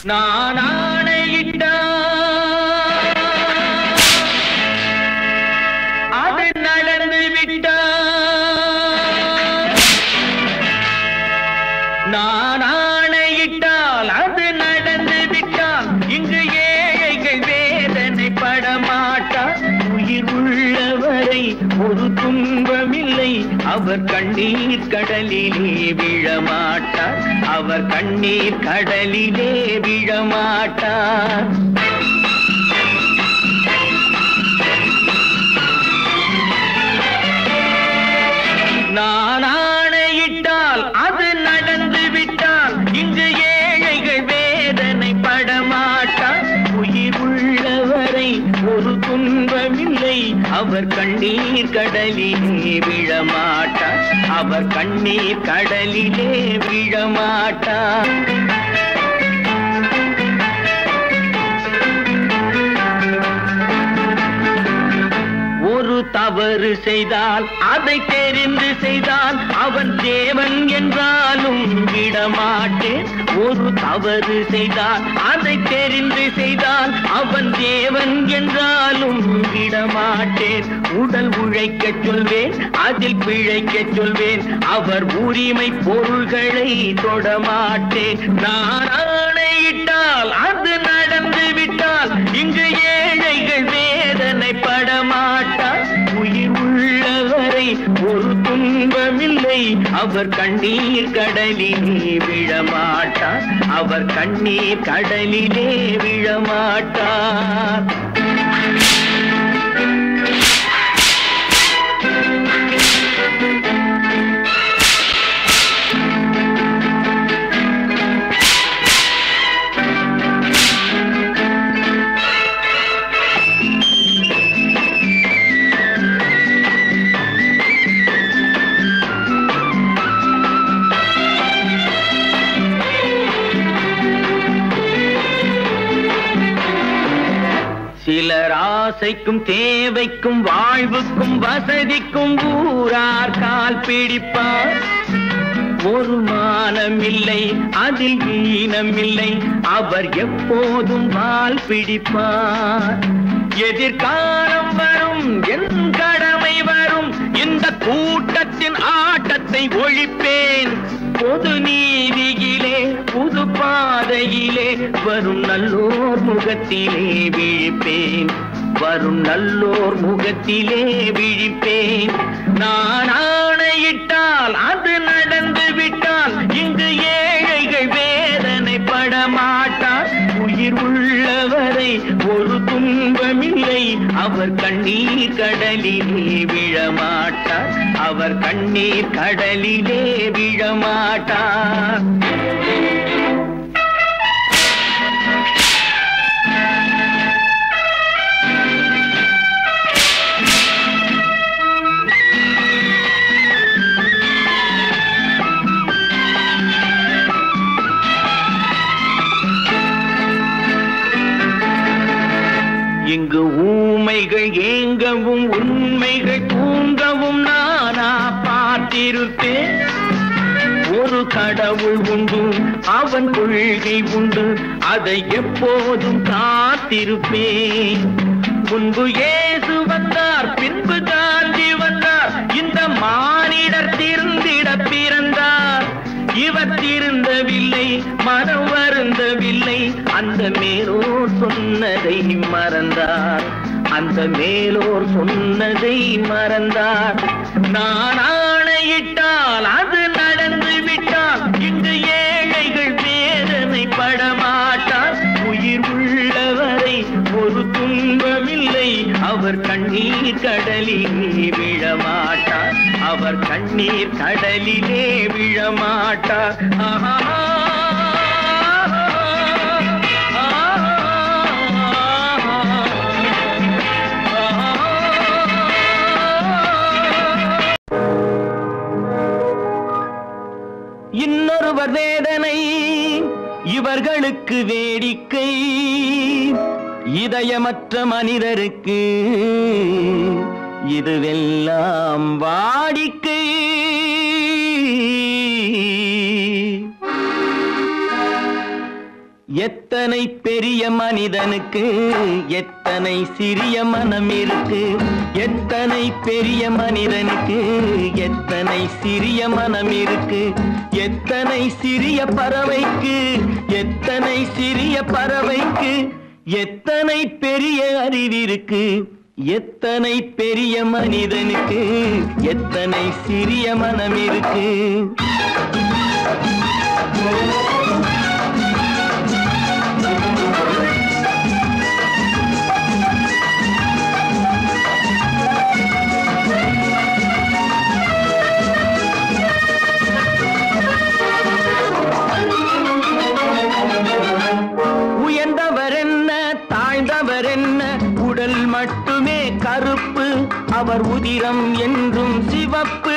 நான் ஆணையிட்டா அது நடந்து விட்டா நான் ஆணையிட்டால் அது நடந்து விட்டால் இங்கு ஏழைகள் வேதனை படமாட்டார் உயிர் உள்ளவரை ஒரு துன்பமில்லை அவர் கண்ணீர் கடலிலே விழமாட்டார் அவர் கண்ணீர் கடலிலே விழமாட்டார் நான் ஆணையிட்டால் அது நடந்து விட்டால் இங்கு ஏழைகள் வேதனை படமாட்டார் உயிர் உள்ளவரை ஒரு துன்பமில்லை அவர் கண்ணீர் கடலிலே விழமாட்டார் அவர் கண்ணீர் கடலிலே விழமாட்டார் ஒரு தவறு செய்தால் அதை தெரிந்து செய்தால் அவன் தேவன் என்றாலும் விடமாட்டேன் ஒரு தவறு செய்தால் அதை தெரிந்து செய்தால் அவன் தேவன் என்றாலும் விடமாட்டேன் உடல் உழைக்க சொல்வேன் அதில் பிழைக்க சொல்வேன் அவர் உரிமை பொருள்களை தொடமாட்டேன் நான் ஆணையிட்டால் அது நடந்து விட்டால் இங்கு ஏழைகள் வேதனை படமாட்டார் உயிர் உள்ளவரை ஒரு துன்பமில்லை அவர் கண்ணீர் கடலிலே விழமாட்டார் அவர் கண்ணீர் கடலிலே விழமாட்டார் சிலர் ஆசைக்கும் தேவைக்கும் வாழ்வுக்கும் வசதிக்கும் ஊரார் கால் பிடிப்பார் ஒரு மானமில்லை அதில் ஈனமில்லை அவர் எப்போதும் வால் பிடிப்பார் எதிர்காலம் வரும் என் கடமை வரும் இந்த கூட்டத்தின் ஆட்டத்தை ஒழிப்பேன் பொது நீதியிலே புது பாதையிலே வரும் நல்லோர் முகத்திலே விழிப்பேன் வரும் நல்லோர் முகத்திலே விழிப்பேன் நான் ஆணையிட்டால் அது நடந்து விட்டால் இங்கு ஏழைகள் வேதனை படமாட்டார் உயிர் உள்ளவரை ஒரு துன்பமில்லை அவர் கண்ணீர் கடலிலே விழமாட்டார் அவர் கண்ணீர் கடலிலே விழமாட்டார் இங்கு ஊமைகள் ஏங்கவும் உண்மைகள் தூங்கவும் நானா பார்த்திருப்பேன் ஒரு கடவுள் உண்டு அவன் கொள்கை உண்டு அதை எப்போதும் காத்திருப்பேன் முன்பு இயேசு வந்தார் பின்பு காந்தி வந்தார் இந்த மானிடர் திருந்திட பிறந்தார் இவர் திருந்தவில்லை மனம் வருந்தவில்லை அந்த மேலோர் சொன்னதை மறந்தார் அந்த மேலோர் சொன்னதை மறந்தார் நான் ஆணையிட்டால் அது நடந்து விட்டால் இங்கு ஏழைகள் வேதனை படமாட்டார் உயிர் உள்ளவரை ஒரு துன்பமில்லை அவர் கண்ணீர் கடலிலே விழமாட்டார் அவர் கண்ணீர் கடலிலே விழமாட்டார் இன்னொருவர் வேதனை இவர்களுக்கு வேடிக்கை இதயமற்ற மனிதருக்கு இதுவெல்லாம் வாடிக்கை எத்தனை எத்தனை பெரிய மனிதனுக்கு எத்தனை சிறிய மனம் இருக்கு. எத்தனை பெரிய மனிதனுக்கு எத்தனை சிறிய மனம் இருக்கு. எத்தனை சிறிய பறவைக்கு எத்தனை சிறிய பறவைக்கு எத்தனை பெரிய அறிவிருக்கு. எத்தனை பெரிய மனிதனுக்கு எத்தனை சிறிய மனம் இருக்கு. உயர்ந்தவர் என்ன தாழ்ந்தவர் என்ன, உடல் மட்டுமே கருப்பு, அவர் உதிரம் என்றும் சிவப்பு.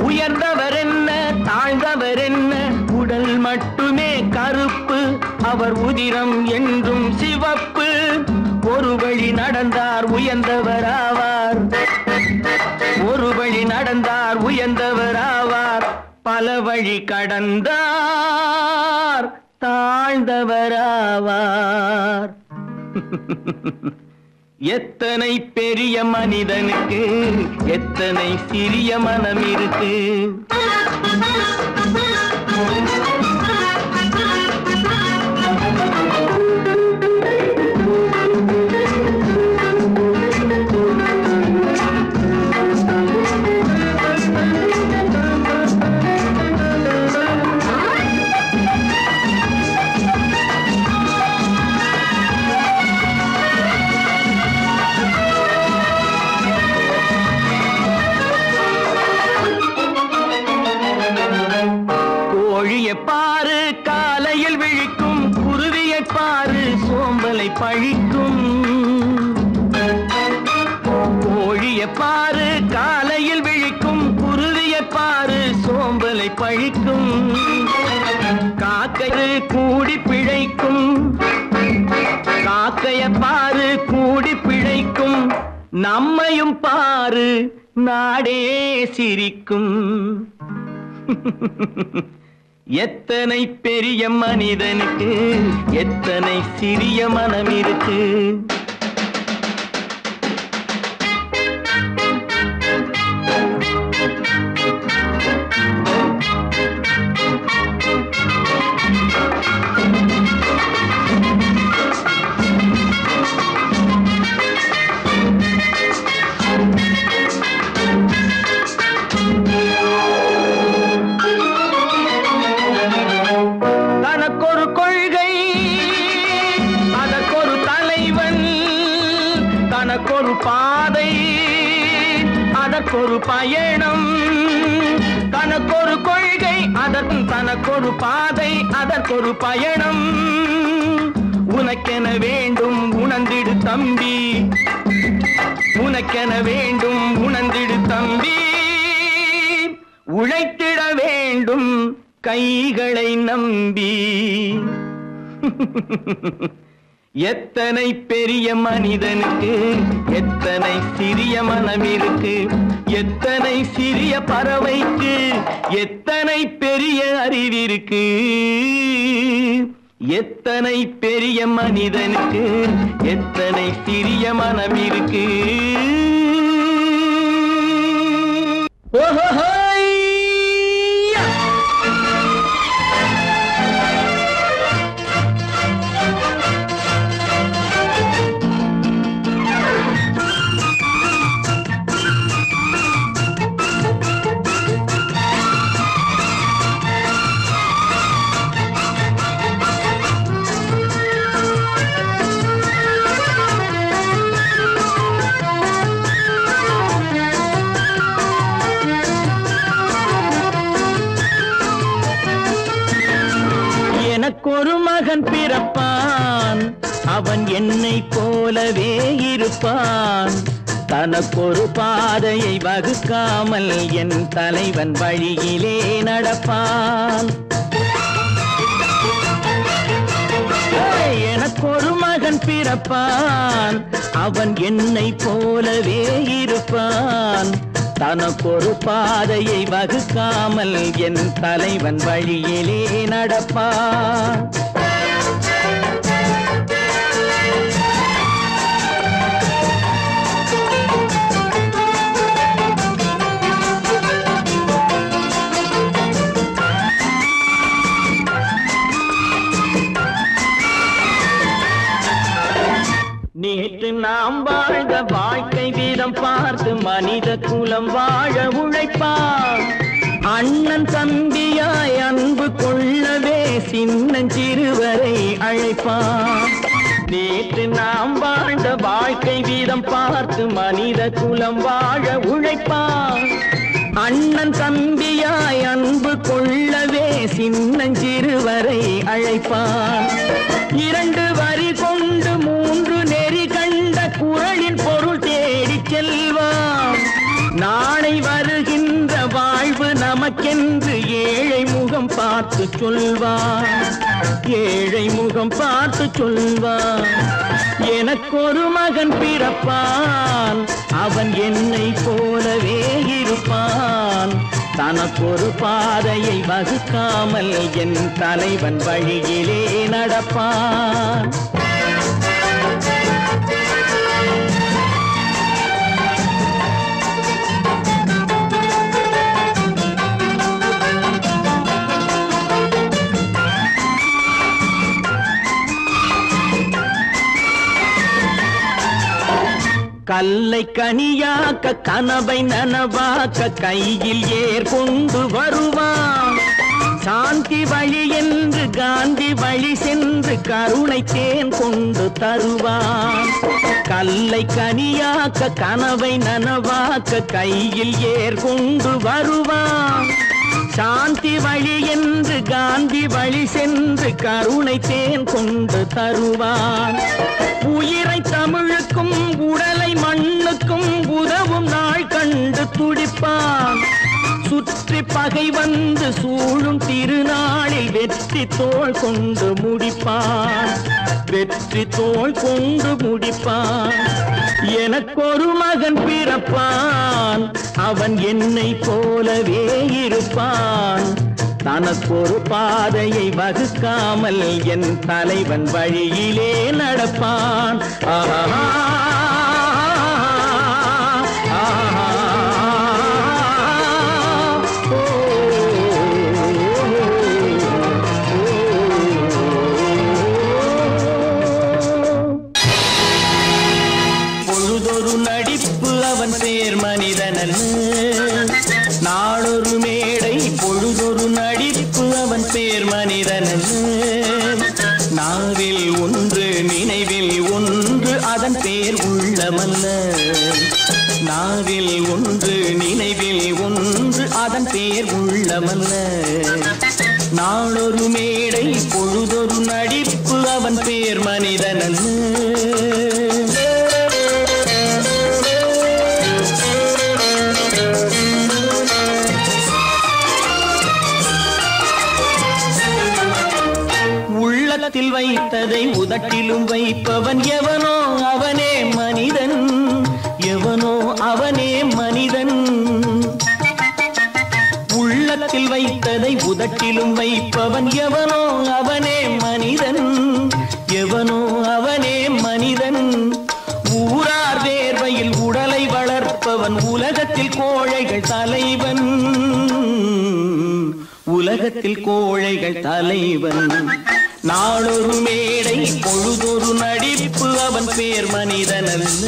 உயர்ந்தவர் என்ன தாழ்ந்தவர் என்ன, உடல் மட்டுமே கருப்பு, அவர் உதிரம் என்றும் சிவப்பு. ஒரு வழி நடந்தார் உயர்ந்தவர் ஆவார், ஒரு வழி நடந்தார் உயர்ந்தவர் ஆவார். பல வழி கடந்தார் தாழ்ந்தவர் ஆவார். எத்தனை பெரிய மனிதனுக்கு எத்தனை சிறிய மனம் இருக்கு. கோழியை பாரு காலையில் விழிக்கும், குருவியை பாரு சோம்பலை பழிக்கும். கோழியை பாரு காலையில் விழிக்கும், குருவியை பாரு சோம்பலை பழிக்கும். காக்கை கூடி பிழைக்கும், காக்கைய பாரு கூடி பிழைக்கும். நம்மையும் பாரு நாடே சிரிக்கும். எத்தனை பெரிய மனிதனுக்கு எத்தனை சிறிய மனம் இருக்கு. தனக்கொரு கொள்கை அதற்கொரு தலைவன், தனக்கொரு பாதை அதற்கொரு பயணம். தனக்கொரு கொள்கை தனக்கொரு பாதை அதற்கொரு பயணம். உனக்கென வேண்டும் உணர்ந்திடு தம்பி, உனக்கென வேண்டும் உணர்ந்திடு தம்பி. உழைத்திட வேண்டும் கைகளை நம்பி. எத்தனை பெரிய மனிதனுக்கு எத்தனை சிறிய மனம் இருக்கு. எத்தனை சிறிய பறவைக்கு எத்தனை பெரிய அறிவிருக்கு. எத்தனை பெரிய மனிதனுக்கு எத்தனை சிறிய மனம் இருக்கு. ஓஹோ எனக்கொரு மகன் பிறப்பான், அவன் என்னை போலவே இருப்பான். தனக்கொரு பாதையை வகுக்காமல் என் தலைவன் வழியிலே நடப்பான். எனக்கொரு மகன் பிறப்பான், அவன் என்னை போலவே இருப்பான். தனக்கொரு பாதையை வகுக்காமல் என் தலைவன் வழியிலே நடப்பான். நேற்று நாம் வாழ்ந்த வாழ்க்கை வீதம் பார்த்து மனித குலம் வாழ உழைப்பான். அண்ணன் தம்பியாய் அன்பு கொள்ளவே சின்னஞ்சிறுவரை அழைப்பான். நேற்று நாம் வாழ்ந்த வாழ்க்கை வீதம் பார்த்து மனித குலம் வாழ உழைப்பான். அண்ணன் தம்பியாய் அன்பு கொள்ளவே சின்னஞ்சிறுவரை அழைப்பான். இரண்டு வரி கொண்டு மூன்று நெறி கண்ட குறளின் பொருள் தேடி செல்வான். நாளை வருகின்ற வாழ்வு நமக்கென்று ஏழை முகம் பார்த்து சொல்வான். ஏழை முகம் பார்த்து சொல்வான். எனக்கொரு மகன் பிறப்பான், அவன் என்னை போலவே இருப்பான். தனக்கொரு பாதையை வகுக்காமல் என் தலைவன் வழியிலே நடப்பான். கல்லை கனியாக்க கனவை நனவாக்க கையில் ஏர் கொண்டு வருவான். சாந்தி வழி என்று காந்தி வழி சென்று கருணை தேன் கொண்டு தருவான். கல்லை கனியாக்க கனவை நனவாக்க கையில் ஏர் கொண்டு வருவான். சாந்தி வழி என்று காந்தி வழி சென்று கருணை தேன் கொண்டு தருவான். உயிரை தமிழுக்கும் உடலை மண்ணுக்கும் உதவும் நாள் கண்டு துடிப்பான். சுற்றி பகை வந்து சூழும் திருநாளில் வெற்றி தோள் கொண்டு முடிப்பான். வெற்றி தோள் கொண்டு முடிப்பான். எனக்கொரு மகன் பிறப்பான், அவன் என்னை போலவே இருப்பான். தனக்கொரு பாதையை வகுக்காமல் என் தலைவன் வழியிலே நடப்பான். ஆஹா பொழுதொரு நடிப்பு அவன் பேர் மனிதனல்ல. நாளொரு மேடை பொழுதொரு நடிப்பு அவன் பேர் மனிதனல்ல. நாவில் ஒன்று நினைவில் ஒன்று அதன் பேர் உள்ளமல்ல. நாவில் ஒன்று நினைவில் ஒன்று அதன் பேர் உள்ளமல்ல. நாளொரு மேடை பொழுதொரு நடிப்பு அவன் பேர் மனிதனல்ல. உள்ளத்தில் வைத்ததை உதட்டிலும் வைப்பவன் எவனோ அவனே மனிதன். எவனோ அவனே மனிதன். உள்ளத்தில் வைத்ததை உதட்டிலும் வைப்பவன் எவனோ அவனே மனிதன். எவனோ அவனே மனிதன். ஊரார் வேர்வையில் உடலை வளர்ப்பவன் உலகத்தில் கோழைகள் தலைவன். உலகத்தில் கோழைகள் தலைவன். நாளொரு மேடை பொழுதொரு நடிப்பு அவன் பேர் மனிதனல்ல.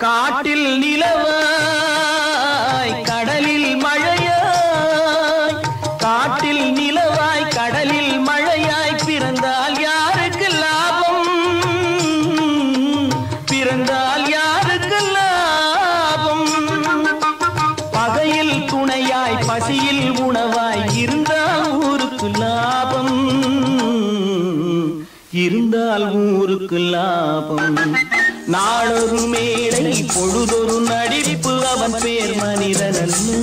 காட்டில் நிலவாய் கடலில் மழையாய். காட்டில் நிலவாய் கடலில் மழையாய் பிறந்தால் யாருக்கு லாபம்? பிறந்தால் யாருக்கு லாபம்? பகையில் துணையாய் பசியில் உணவாய் இருந்தால் ஊருக்கு லாபம். இருந்தால் ஊருக்கு லாபம். நாளொரு மேடை பொழுதொரு நடிப்பு அவன் பேர் மனிதனல்ல.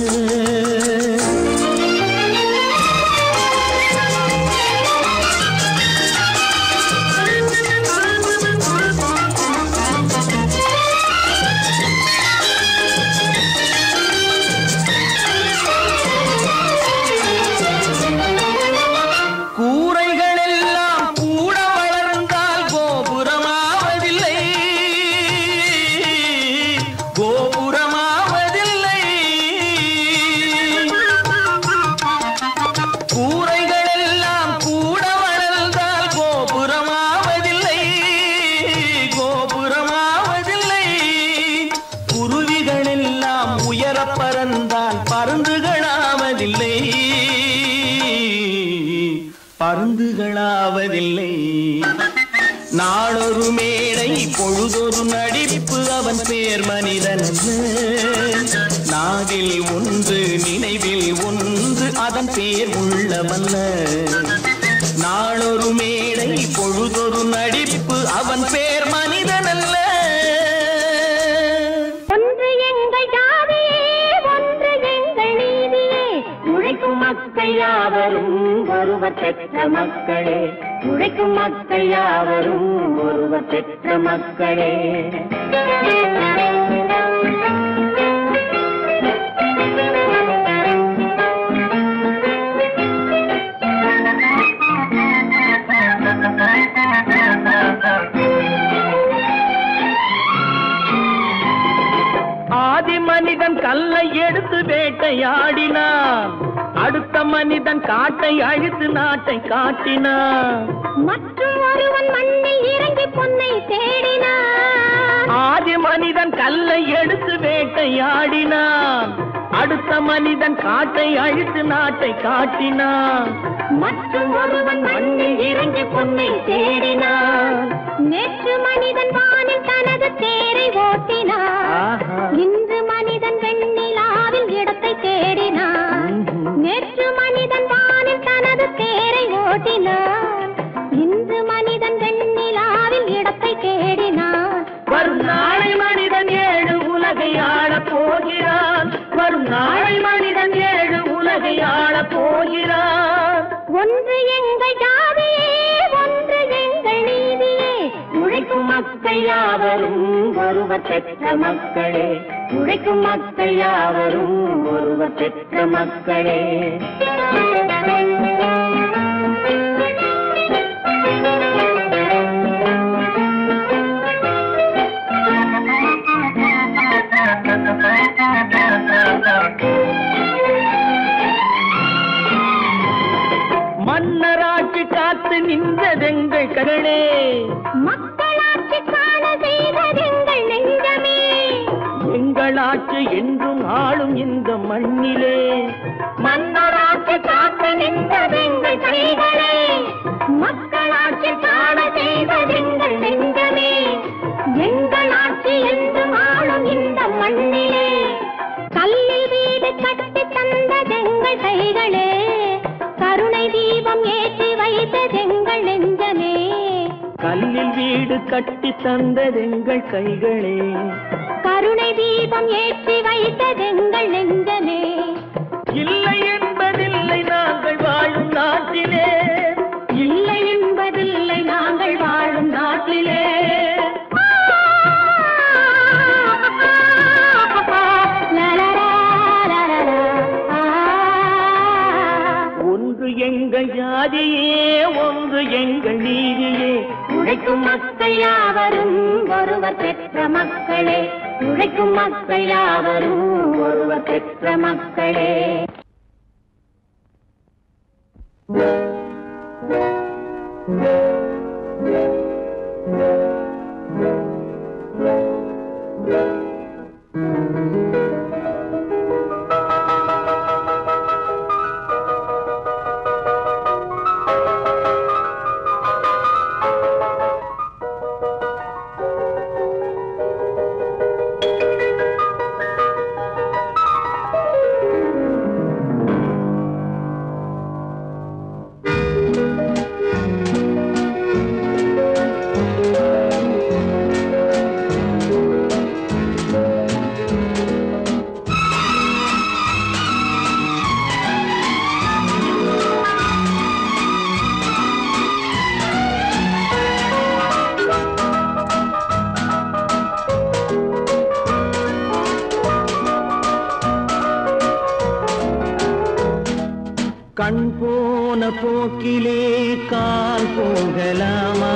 பருந்துகளாவதில்லை. நாளொரு மேடை பொழுதொரு நடிப்பு அவன் பேர் மனிதனல்ல. நாவில் ஒன்று நினைவில் ஒன்று அதன் பேர் உள்ளவல்ல. நாளொரு மேடை பொழுதொரு நடிப்பு அவன் பேர் மனிதனல்ல. மக்கள் யாவரும் ஒருவர் பெற்ற மக்களே, உழைக்கும் மக்கள் யாவரும் ஒருவர் பெற்ற மக்களே. ஆதி மனிதன் கல்லை எடுத்து வேட்டையாடினான், அடுத்த மனிதன் காட்டை அழித்து நாட்டை காட்டினான். மற்றும் ஒருவன் மண்ணில் இறங்கி பொன்னை தேடினான். ஆதி மனிதன் கல்லை எடுத்து வேட்டையாடினான், அடுத்த மனிதன் காட்டை அழித்து நாட்டை காட்டினான். மற்றும் ஒருவன் மண்ணில் இறங்கி பொன்னை தேடினான். நேற்று மனிதன் வானில் தனது தேரை ஓட்டினான், இன்று மனிதன் வெண்ணிலாவில் இடத்தை தேடினான். நேற்று மனிதன் வானில் தனது தேரை ஓட்டினான், இன்று மனிதன் வெண்ணிலாவில் இடத்தை தேடினான். வரும் நாளை மனிதன் 7 உலகை ஆளப் போகிறான். வரும் நாளை மனிதன் 7 உலகை ஆளப் போகிறான். ஒன்று எங்கள் ஜாதியே, ஒன்று எங்கள் நீதியே, உழைக்கும் மக்கள் யாவரும் ஒருவர் பெற்ற மக்களே, உழைக்கும் மக்கள் யாவரும் ஒருவர் பெற்ற மக்களே. மன்னராட்சி காத்து நின்றதெங்கள் கரளே, மக்களாட்சி காண செய்ததெங்கள் நெஞ்சமே. எங்களாட்சி என்றும் ஆளும் இந்த மண்ணிலே, மன்னராட்சி காத்து நின்றதெங்கள் கைகளே. மக்களாட்சி காண செய்ததெங்கள் நெஞ்சமே. எங்களாட்சி என்றும் ஆளும் இந்த மண்ணிலே, கல்லில் வீடு கட்டி தந்ததெங்கள் கைகளே. கருணை தீபம் ஏற்றி வைத்ததெங்கள் நெஞ்சமே. கல்லில் வீடு கட்டி தந்ததெங்கள் கைகளே. கருணை தீபம் ஏற்றி வைத்ததெங்கள் நெஞ்சமே. இல்லை என்பதில்லை நாங்கள் வாழும் நாட்டிலே, இல்லை என்பதில்லை நாங்கள் வாழும் நாட்டிலே. ஒன்று எங்கள் ஜாதியே, ஒன்று எங்கள் நீதியே, உழைக்கும் மக்கள் யாவரும் ஒருவர் பெற்ற மக்களே, உழைக்கும் மக்கள் யாவரும் ஒருவர் பெற்ற மக்களே. கண் போன போக்கிலே கால் போகலாமா,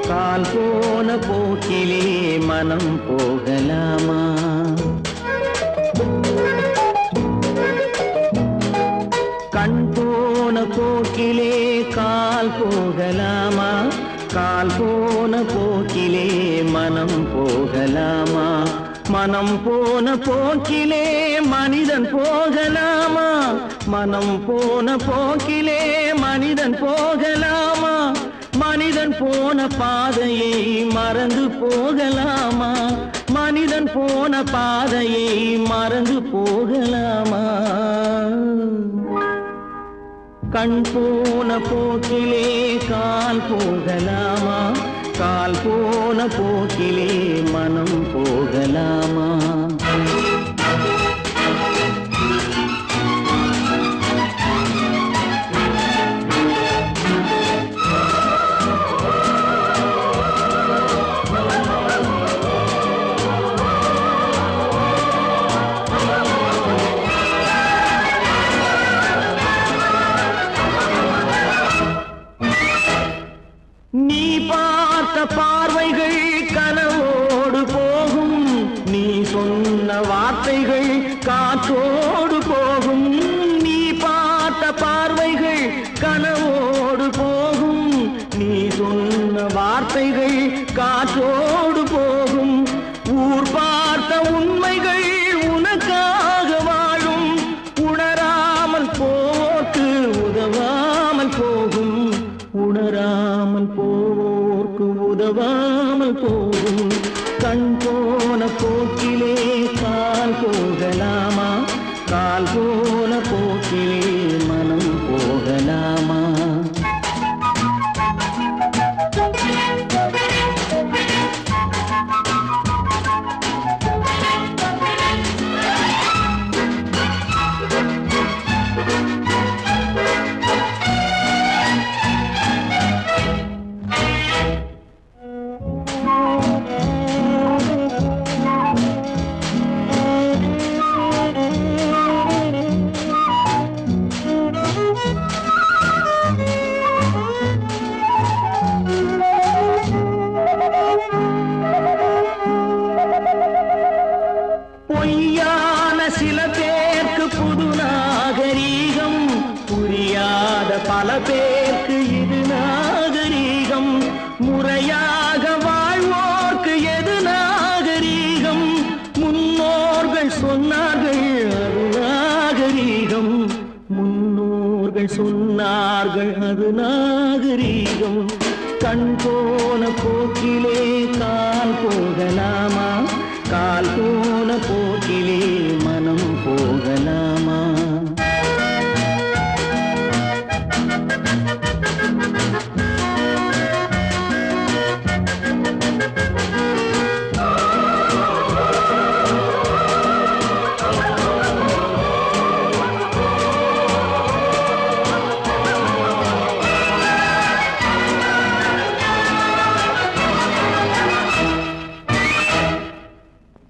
கால் போன போக்கிலே மனம் போகலாமா? கண் போன போக்கிலே கால் போகலாமா, கால் போன போக்கிலே மனம் போகலாமா? மனம் போன போக்கிலே மனிதன் போகலாமா, மனம் போன போக்கிலே மனிதன் போகலாமா? மனிதன் போன பாதையை மறந்து போகலாமா, மனிதன் போன பாதையை மறந்து போகலாமா? கண் போன போக்கிலே கால் போகலாமா, கால் போன போக்கிலே மனம் போகலாமா? நீ பார்த்த பார்வைகள் கனவோடு போகும், நீ சொன்ன வார்த்தைகள் காற்றோடு போகும். நீ பார்த்த பார்வைகள் கனவோடு போகும், நீ சொன்ன வார்த்தைகள் காற்றோடு போகும். ஊர் பார்த்த உண்மைகள் உனக்காக வாழும், உணராமல் போக்கு உதவாமல் போகும், உணராமல் போவோர்க்கு உதவாமல் போகும். கண் போன போக்கிலே கால் போகலாமா, கால் போன போக்கிலே மனம் போகலாமா? பொய்யான சில பேருக்கு புது நாகரீகம், புரியாத பல பேருக்கு இது நாகரீகம். முறையாக வாழ்வோர்க்கு எது நாகரீகம்? முன்னோர்கள் சொன்னார்கள் அது நாகரீகம், முன்னோர்கள் சொன்னார்கள் அது நாகரீகம். கண் போன போக்கிலே கால் போகலாமா, கால் போன போக்கிலே மனம் போகலாமா?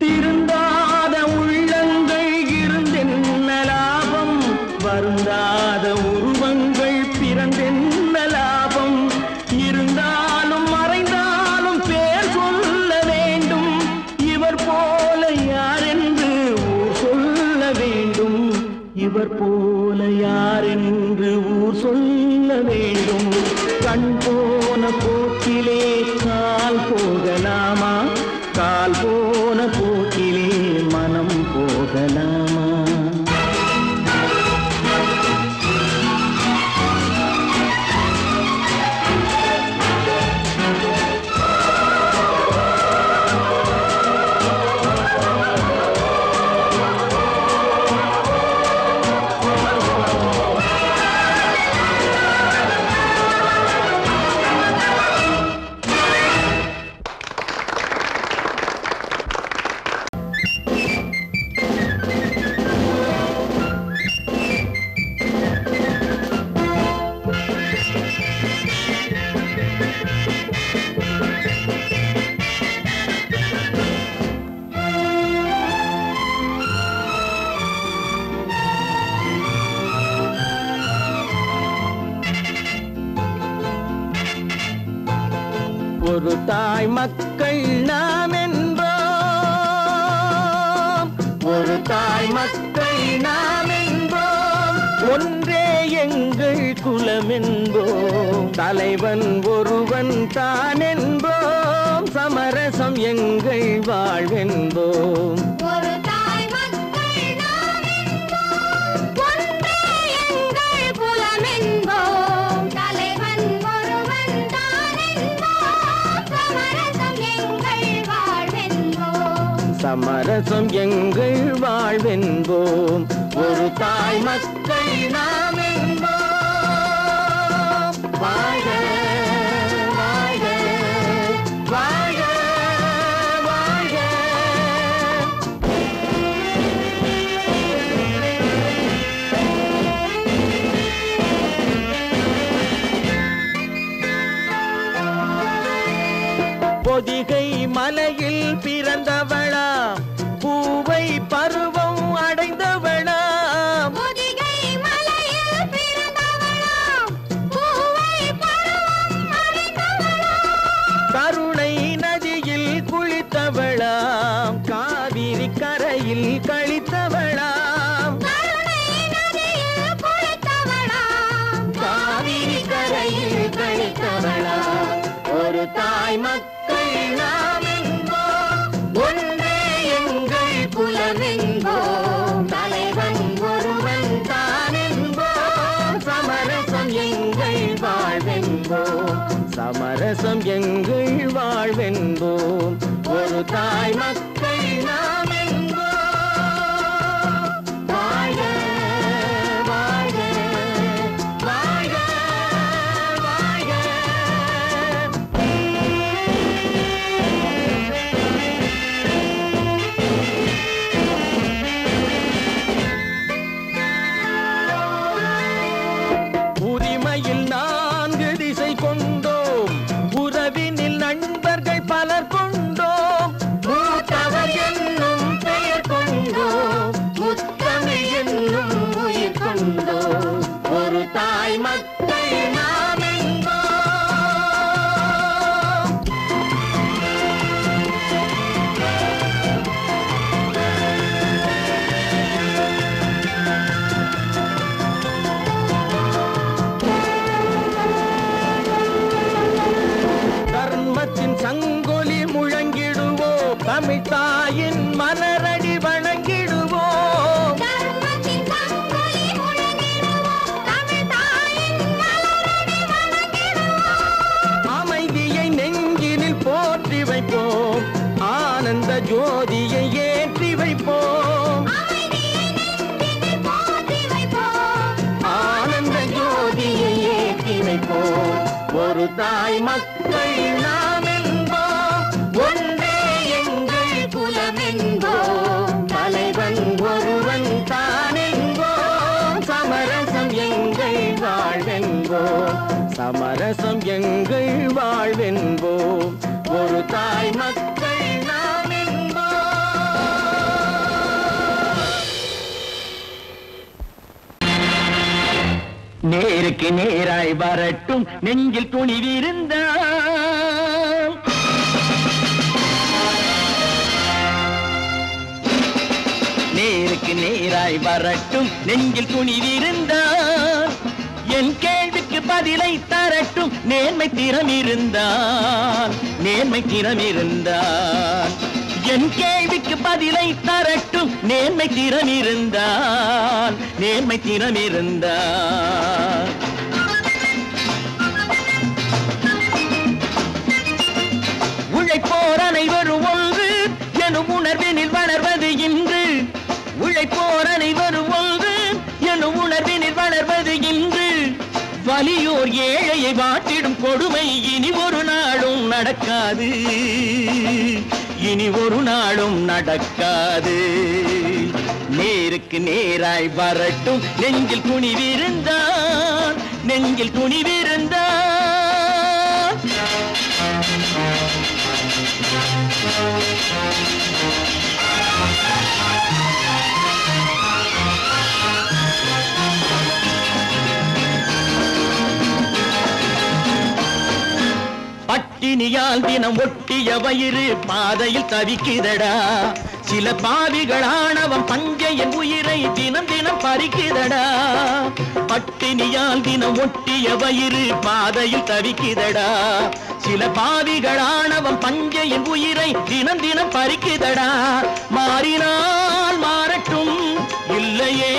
திருந்தாத உள்ளங்கள் இருந்தென்ன லாபம், வருந்தாத உருவங்கள் பிறந்தென்ன லாபம்? இருந்தாலும் மறைந்தாலும் பேர் சொல்ல வேண்டும், இவர் போல யாரென்று ஊர் சொல்ல வேண்டும், இவர் போல யாரென்று ஊர் சொல்ல வேண்டும். கண் போன போக்கிலே கால் போகலாமா, கால் போன போக்கிலே மனம் போகலாமா? தாய் மக்கள் நாம் என்போம், ஒரு தாய் மக்கள் நாம் என்போம், ஒன்றே எங்கள் குலம் என்போம், தலைவன் ஒருவன் தான் என்போம், சமரசம் எங்கள் வாழ்வென்போம். ஒரு தாய் மக்கள் நாம் என்போம், ஒன்றே எங்கள் குலம் என்போம், தலைவன் ஒருவன் தான் என்போம், சமரசம் எங்கள் வாழ்வென்போம். சமரசம் எங்கள் வாழ்வென்போம், ஒரு தாய் மக்கள் நாம் என்போம். வாழ்க வாழ்க வாழ்க வாழ்க. பொதிகை மலையில் பிறந்தவளா, பூவை பருவம் அடைந்தவளா, பொதிகை மலையில் பிறந்தவளாம், பூவை பருவம் அடைந்தவளாம், கருணை நதியில் குளித்தவளாம், காவிரி கரையில் கழித்தவளாம், கருணை நதியில் குளித்தவளாம், காவிரி கரையில் கழித்தவளாம். ஒரு தாய் மக்கள் நாம் என்போம், ஒன்றே எங்கள் குலம் என்போம், தலைவன் ஒருவன் தான் என்போம், சமரசம் எங்கள் வாழ்வென்போம், சமரசம் எங்கள் வாழ்வென்போம், ஒரு தாய் மக்கள் நாம் என்போம். வாழ்க வாழ்க வாழ்க வாழ்க. உரிமையில் 4 திசை கொண்டோம், உறவினில் நண்பர்கள் பலர் கொண்டோம், மூத்தவர் என்னும் பெயர் கொண்டோம், முத்தமிழ் என்னும் உயிர் கொண்டோம், ஒரு தாய் மக்கள் நாம் என்போம். தர்மத்தின் சங்கொலி முழங்கிடுவோம், தமிழ் தாயின் மலரடி வணங்கிடுவோம், தர்மத்தின் சங்கொலி முழங்கிடுவோம், தமிழ் தாயின் மலரடி வணங்கிடுவோம், அமைதியை நெஞ்சினில் போற்றி வைப்போம், ஆனந்த ஜோதியை ஏற்றி வைப்போம், அமைதியை நெஞ்சினில் போற்றி வைப்போம், ஆனந்த ஜோதியை ஏற்றி வைப்போம், ஒரு தாய் மக்கள் நாம் என்போம், ஒன்றே எங்கள் குலம் என்போம், தலைவன் ஒருவன் தான் என்போம், சமரசம் எங்கள் வாழ்வென்போம், சமரசம் எங்கள் வாழ்வென்போம், ஒரு தாய் மக்கள் நாம் என்போம். நேருக்கு நேராய் வரட்டும் நெஞ்சில் துணிவிருந்தால், நேருக்கு நேராய் வரட்டும் நெஞ்சில் துணிவிருந்தால், என் கேள்விக்கு பதிலை தரட்டும் நேர்மை திறம் இருந்தால், நேர்மை திறம் இருந்தால், என் கேள்விக்கு பதிலை தரட்டும் நேர்மை திறம் இருந்தால், நேர்மை திறம் இருந்தால். உழைப்போர் அனைவரும் ஒன்று எனும் உணர்வினில் வளர்வது இன்று, உழைப்போர் அனைவரும் ஒன்று எனும் உணர்வினில் வளர்வது இன்று, வலியோர் ஏழையை வாட்டிடும் கொடுமை இனி ஒரு நாளும் நடக்காது, இனி ஒரு நாளும் நடக்காது. நேருக்கு நேராய் வரட்டும் நெஞ்சில் துணிவிருந்தான், நெஞ்சில் துணிவிருந்தான். பட்டி பட்டினியால் தினம் ஒட்டிய வயிறு பாதையில் தவிக்குதடா. சில பாவிகளானவன் பஞ்சையின் உயிரை தினம் தினம் பறிக்குதடா. பட்டினியால் தினம் ஒட்டிய வயிறு பாதையில் தவிக்குதடா. சில பாவிகளானவன் பஞ்சையின் உயிரை தினம் தினம் பறிக்குதடா. மாறினால் மாறட்டும், இல்லையே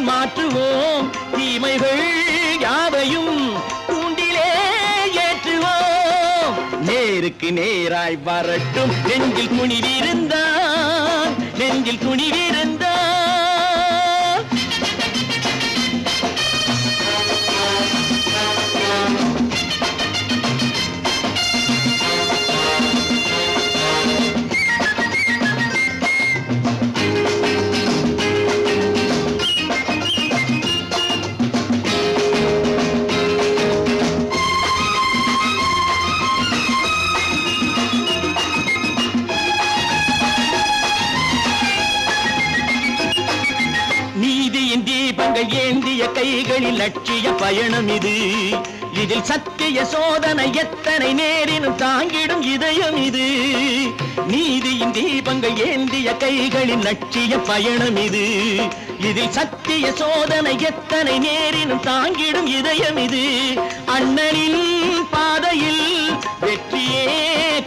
மாற்றுவோம், தீமைகள் யாவையும் தூண்டிலே ஏற்றுவோம். நேருக்கு நேராய் வரட்டும், நெஞ்சில் துணிவிருந்தான், நெஞ்சில் துணிவிருந்தான். ஏந்திய கைகளில் லட்சிய பயணம் இது. இதில் சத்திய சோதனை எத்தனை நேரினும் தாங்கிடும் இதயம் இது. நீதியின் தீபங்கள் ஏந்திய கைகளில் லட்சிய பயணம் இது. இதில் சத்திய சோதனை எத்தனை நேரினும் தாங்கிடும் இதயம் இது. அண்ணனின் பாதையில் வெற்றியே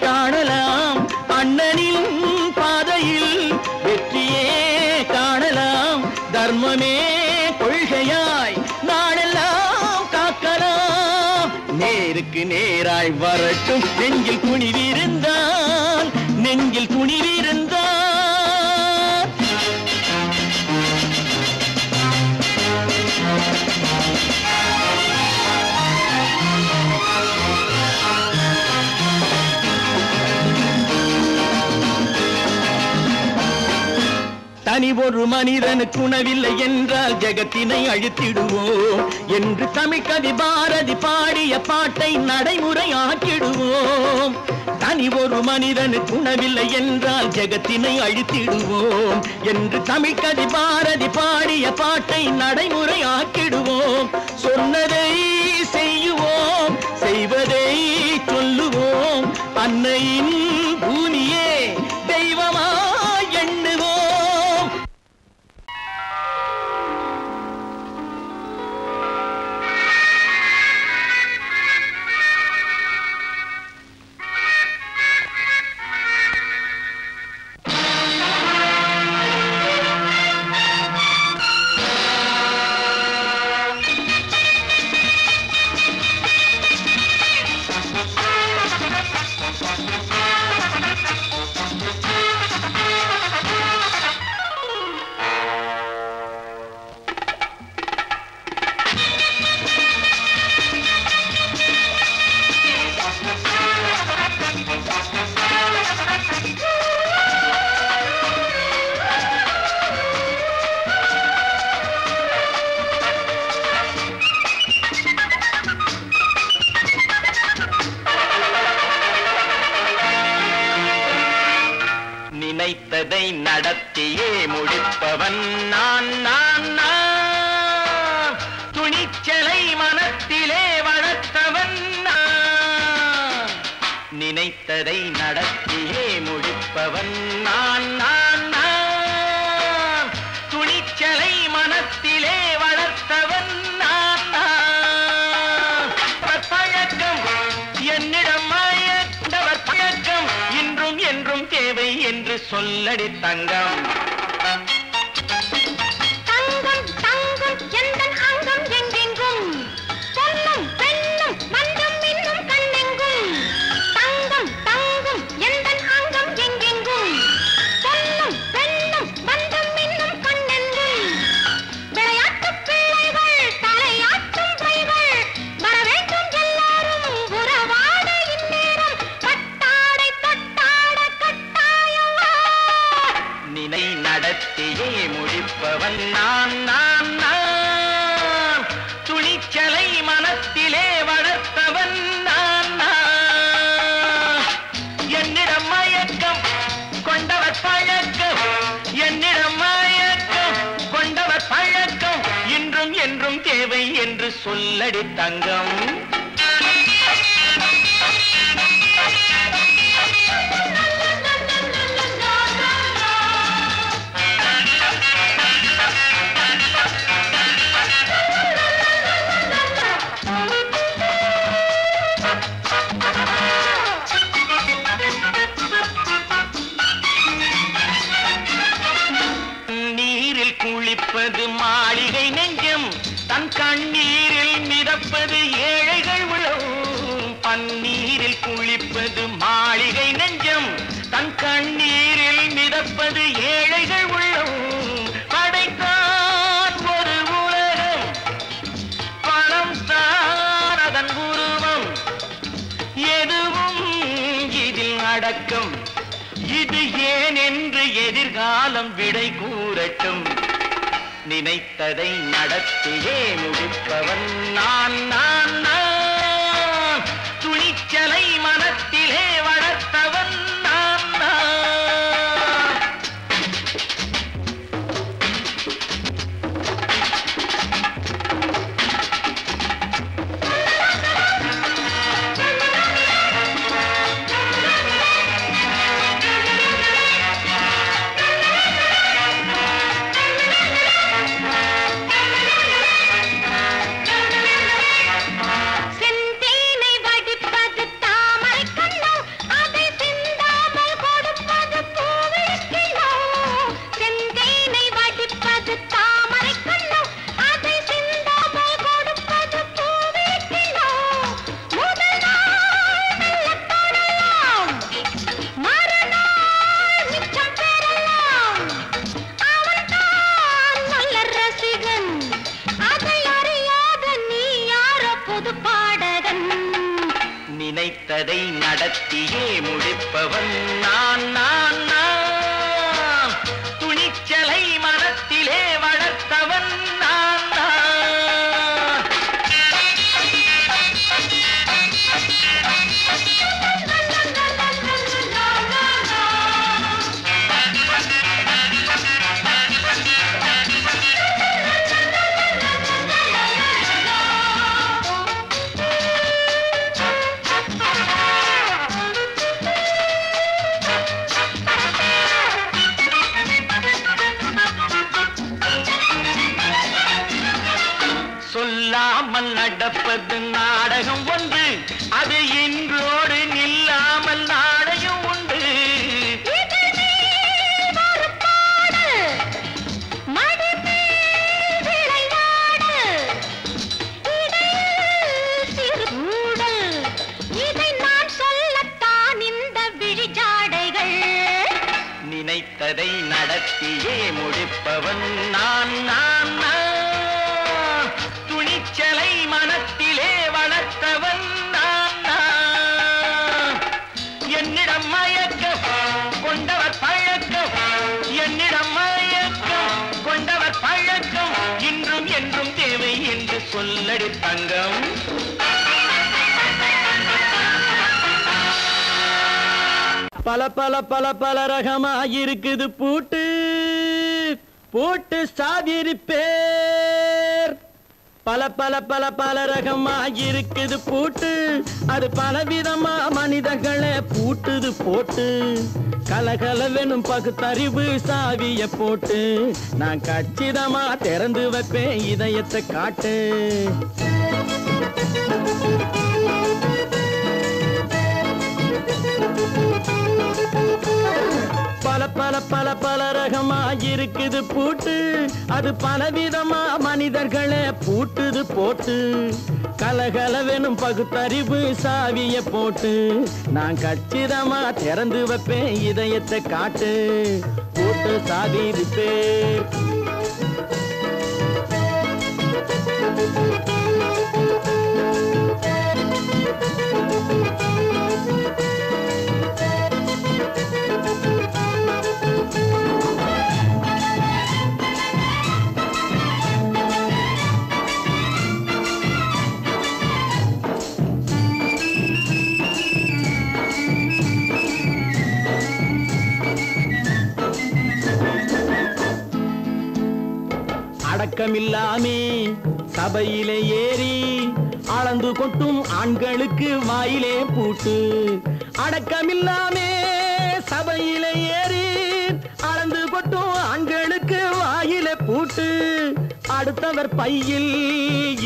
காணலாம், அண்ணனின் பாதையில் வெற்றியே காணலாம். தர்மமே கொள்கையாய் நாளெல்லாம் காக்கலாம். நேருக்கு நேராய் வரட்டும், நெஞ்சில் துணிவிருந்தான், நெஞ்சில் துணிவிருந்தான். தனி ஒரு மனிதனுக்கு உணவில்லை என்றால் ஜெகத்தினை அழித்திடுவோம் என்று தமிழ் கவி பாரதி பாடிய பாட்டை நடைமுறையாக்கிடுவோம். தனி ஒரு மனிதனுக்கு உணவில்லை என்றால் ஜெகத்தினை அழித்திடுவோம் என்று தமிழ் கவி பாரதி பாடிய பாட்டை நடைமுறையாக்கிடுவோம். சொன்னதை செய்யுவோம், செய்வதை சொல்லுவோம், அன்னையின் பூமியே தெய்வமா எண்ணுவோம். நினைத்ததை நடத்தியே முடிப்பவன் நான் நான் நான். துணிச்சலை மனத்திலே வளர்த்தவன் நான். நினைத்ததை நடத்தியே முடிப்பவன் நான் நான் நான். துணிச்சலை மனத்திலே வளர்த்தவன் நான் நான். பழக்கம் என்னிடம் மாயவர் பழக்கம் இன்றும் என்றும் தேவை என்று சொல்லடி தங்கம். தங்கம் தங்கம் எந்தன் அங்கம் எங்கெங்கும், பொன்னும் பெண்ணும் மன்றம் இன்னும் கண்ணெங்கும். தங்கம் தங்கம் எந்தன் அங்கம் எங்கெங்கும், பொன்னும் பெண்ணும் மன்றம் இன்னும் கண்ணெங்கும். விளையாட்டு பிள்ளைகள் தலையாட்டும் பைகள் வர வேண்டும் எல்லாரும் உறவாட இந்நேரம். கட்டாடை தொட்டாட கட்டாயவா. நினை நடத்தியே முடிப்பவன் நான் நான் நான். துணிச்சலை மனத்திலே வளர்த்தவன் நான் நான். என்னிடம் மயக்கம் கொண்டவர் பழக்கம், என்னிடம் மயக்கம் கொண்டவர் பழக்கம் இன்றும் என்றும் தேவை என்று சொல்லடி தங்கம். கிடப்பது ஏழைகள் உள்ளம் படைத்தான் ஒரு உலகம் பணம் தான் அதன் உருவம் எதுவும் இதில் அடக்கம் இது ஏன் என்று எதிர்காலம் விடை கூறட்டும் நினைத்ததை நடத்தியே முடிப்பவன் நான் நான் நான் துணிச்சலை மனத்திலே வளர்த்தவன் நான் நான் நினைத்ததை நடத்தியே முடிப்பவன் நான் நான் நான் துணிச்சலை மனத்திலே வளர்த்தவன் நான் நான் சொல்லாமல் நடப்பது நாடகம் ஒன்று அது இன்றோடு நில்லாமல் நாடகம் உண்டு நினைத்ததை நடத்தியே முடிப்பவன் நான் நான் நான் துணிச்சலை மனத்திலே வளர்த்தவன் நான் நான் என்னிடம் மயக்கம் கொண்டவர் பழக்கம் என்னிடம் மயக்கம் கொண்டவர் பழக்கம் இன்றும் என்றும் தேவை என்று சொல்லடி தங்கம் பல பல பல பல ரகமாயிருக்குது பூட்டு பூட்டு சாவிரி பேர் பல பல பல பல ரகமாயிருக்குது பூட்டு அது பலவிதமா மனிதர்களை பூட்டுது போட்டு கலகலவெனும் பகுத்தறிவு சாவிய போட்டு நான் கச்சிதமா திறந்து வைப்பேன் இதயத்தை காட்டு பல பல பல பல ரகமாயிருக்குது பூட்டு அது பலவிதமா மனிதர்களை பூட்டுது போட்டு கலகலவெனும் பகுத்தறிவு சாவிய போட்டு நான் கச்சிதமா திறந்து வைப்பேன் இதயத்தை காட்டு பூட்டு சாவி பேர் அடக்கமில்லாமே சபையிலே ஏறி அளந்து கொட்டும் ஆண்களுக்கு வாயிலே பூட்டு அடக்கமில்லாமே சபையிலே ஏறி அளந்து கொட்டும் ஆண்களுக்கு வாயிலே பூட்டு அடுத்தவர் பையில்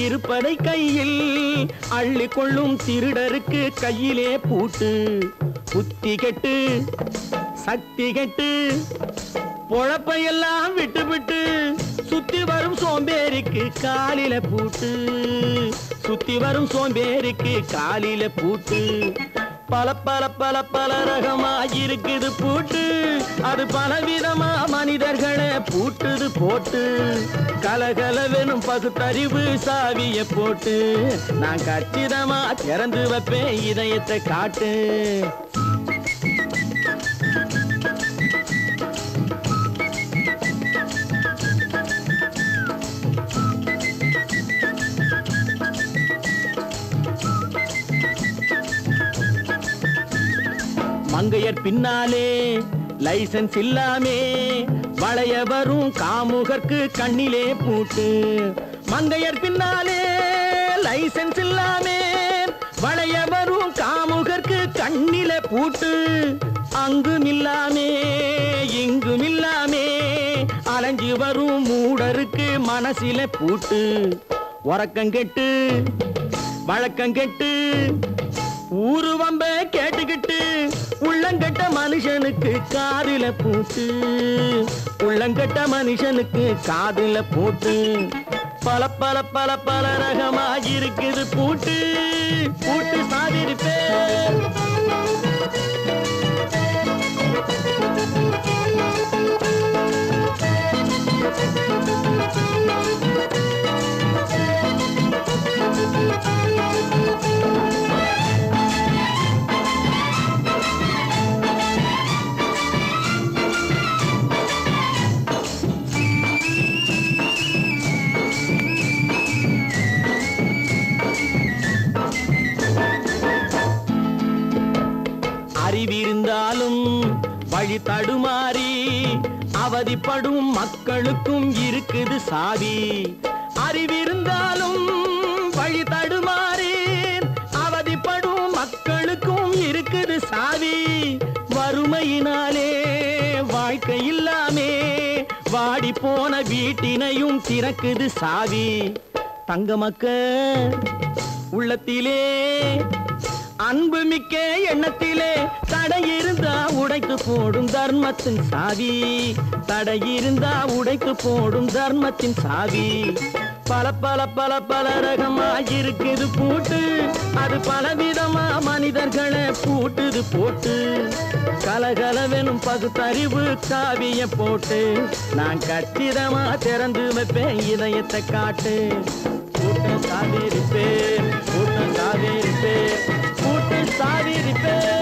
இருப்பதை கையில் அள்ளி கொள்ளும் திருடருக்கு கையிலே பூட்டு புத்தி கெட்டு சக்தி கெட்டு பொழப்பையெல்லாம் விட்டு விட்டு சுத்தி வரும் சோம்பேறிக்கு காலில பூட்டு சுத்தி வரும் சோம்பேறிக்கு காலில பூட்டு பல பல பல பல ரகமா இருக்குது பூட்டு, அது பலவிதமா மனிதர்களை பூட்டுது போட்டு. கலகலவெனும் பகுத்தறிவு சாவிய போட்டு, நான் கச்சிதமா திறந்து வைப்பேன் இதயத்தை காட்டு. மங்கையர் பின்னாலே லைசன்ஸ் இல்லாமே வளைய வரும் காமுகர்க்கு கண்ணிலே பூட்டு. மங்கையர் பின்னாலே லைசன்ஸ் இல்லாமே வளைய வரும் காமுகர்க்கு கண்ணிலே பூட்டு. அங்கும் இல்லாமே இங்கும் இல்லாமே அலைஞ்சு வரும் மூடருக்கு மனசில பூட்டு. உறக்கங்கெட்டு வழக்கங்கெட்டு ஊரு வம்ப கேட்டுக்கிட்டு உள்ளங்கட்ட மனுஷனுக்கு காதில பூட்டு. உள்ளங்கட்ட மனுஷனுக்கு காதில பூட்டு. பல பல பல பல ரகமா இருக்குது பூட்டு. பூட்டு சாதிருப்பேன். அறிவிருந்தாலும் வழி தடுமாறி அவதிப்படும் மக்களுக்கும் இருக்குது சாவி. அறிவிருந்தாலும் வழி தடுமாறி அவதிப்படும் மக்களுக்கும் இருக்குது சாவி. வறுமையினாலே வாழ்க்கை இல்லாமே வாடி போன வீட்டினையும் திறக்குது சாவி. தங்க மக்க உள்ளத்திலே அன்பு மிக்க எண்ணத்திலே தடையிருந்தா உடைத்து போடும் தர்மத்தின் சாவி. தடையிருந்தா உடைத்து போடும் தர்மத்தின் சாவி. பல பல பல பல ரகமா இருக்குது பூட்டு, அது பலவிதமா மனிதர்களை பூட்டுது போட்டு. கலகலவெனும் பகுத்தறிவு காவிய போட்டு, நான் கச்சிதமா திறந்து வைப்பேன் இதயத்தை காட்டு. கூட்டம் சாதிருப்பேன், கூட்டம் சாதிருப்பேன், கூட்டம் சாதிருப்பேன்.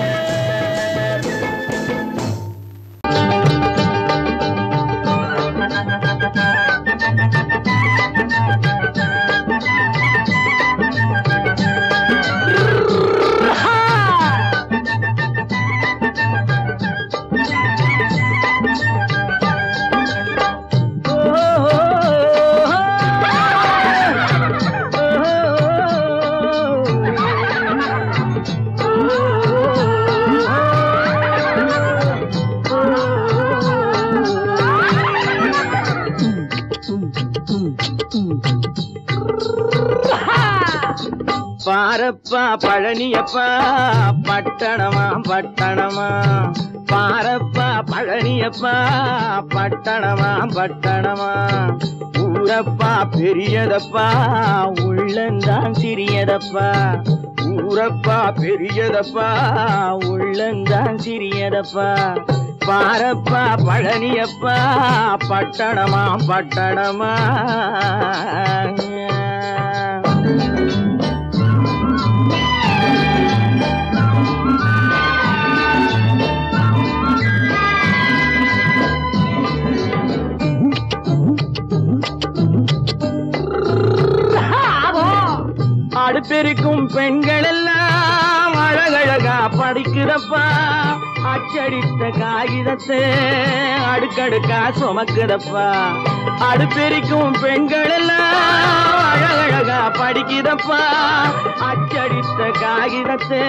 பாரப்பா பழனியப்பா பட்டணமா பட்டணமா. பாரப்பா பழனியப்பா பட்டணமா பட்டணமா. ஊரப்பா பெரியதப்பா உள்ளந்தான் சிறியதப்பா. ஊரப்பா பெரியதப்பா உள்ளந்தான் சிறியதப்பா. பாரப்பா பழனியப்பா பட்டணமா பட்டணமா. அடுப்பெருக்கும் பெண்கள் எல்லாம் அழகழகா படிக்கிறப்பா. அச்சடித்த காகிதத்தை அடுக்கடுக்கா சுமக்குதப்பா. அடுப்பெருக்கும் பெண்கள் எல்லாம் அழகழகா படிக்கிறப்பா. அச்சடித்த காகிதத்தை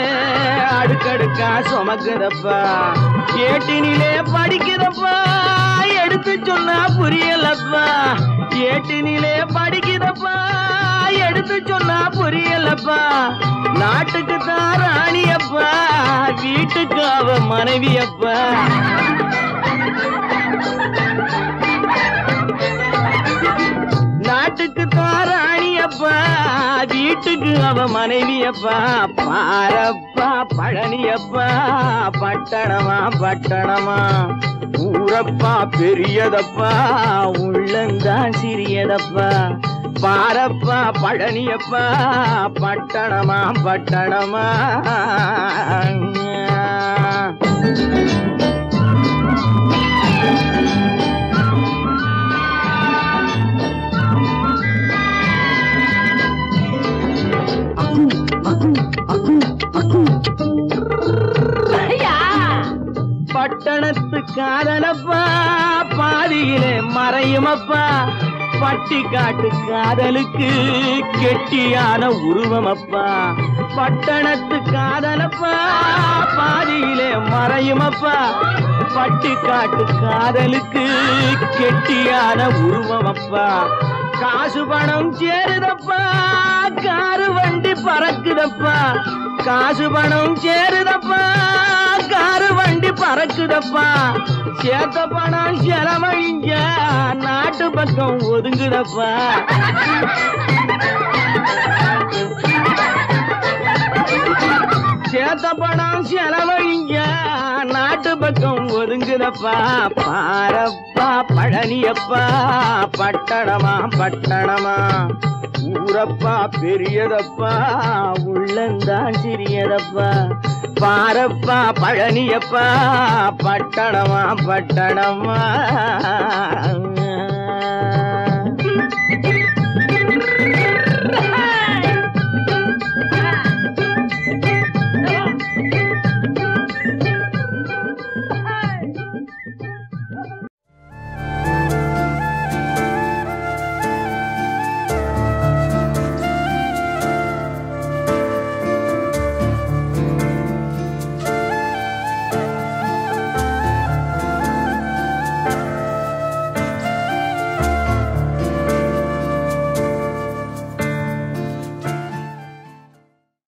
அடுக்கடுக்கா சுமக்குதப்பா. ஏட்டினிலே படிக்கிறப்பா, எடுத்து சொன்னா புரியலப்பா. ஏட்டினிலே படிக்கிறப்பா, எடுத்து சொன்னா புரியலப்பா. நாட்டுக்கு தான் ராணியப்பா, வீட்டுக்கு அவ மனைவியப்பா. நாட்டுக்கு தான் ராணியப்பா, வீட்டு வீட்டுக்கு அவ மனைவியப்பா பாரப்பா பழனியப்பா பட்டணமா பட்டணமா ஊரப்பா பெரியதப்பா உள்ளந்தான் சிறியதப்பா பாரப்பா பழனியப்பா பட்டணமா பட்டணமா பட்டணத்து காதலப்பா பாதியிலே மறையுமப்பா பட்டி காட்டு காதலுக்கு கெட்டியான உருவமப்பா பட்டணத்து காதலப்பா பாதியிலே மறையுமப்பா பட்டி காட்டு காதலுக்கு கெட்டியான உருவமப்பா காசு பணம் சேருதப்பா காரு வண்டி பறக்குதப்பா காசு பணம் சேருதப்பா காரு வண்டி பறக்குதப்பா சேத்த பணம் செலவழிஞ்ச நாட்டு பக்கம் ஒதுங்குதப்பா சேத்த பணம் செலவழிஞ்ச நாட்டு பக்கம் ஒதுங்குதப்பா பாரப்பா பழனியப்பா பட்டணமா பட்டணமா ஊரப்பா பெரியதப்பா உள்ளந்தான் சிறியதப்பா பாரப்பா பழனியப்பா பட்டணமா பட்டணமா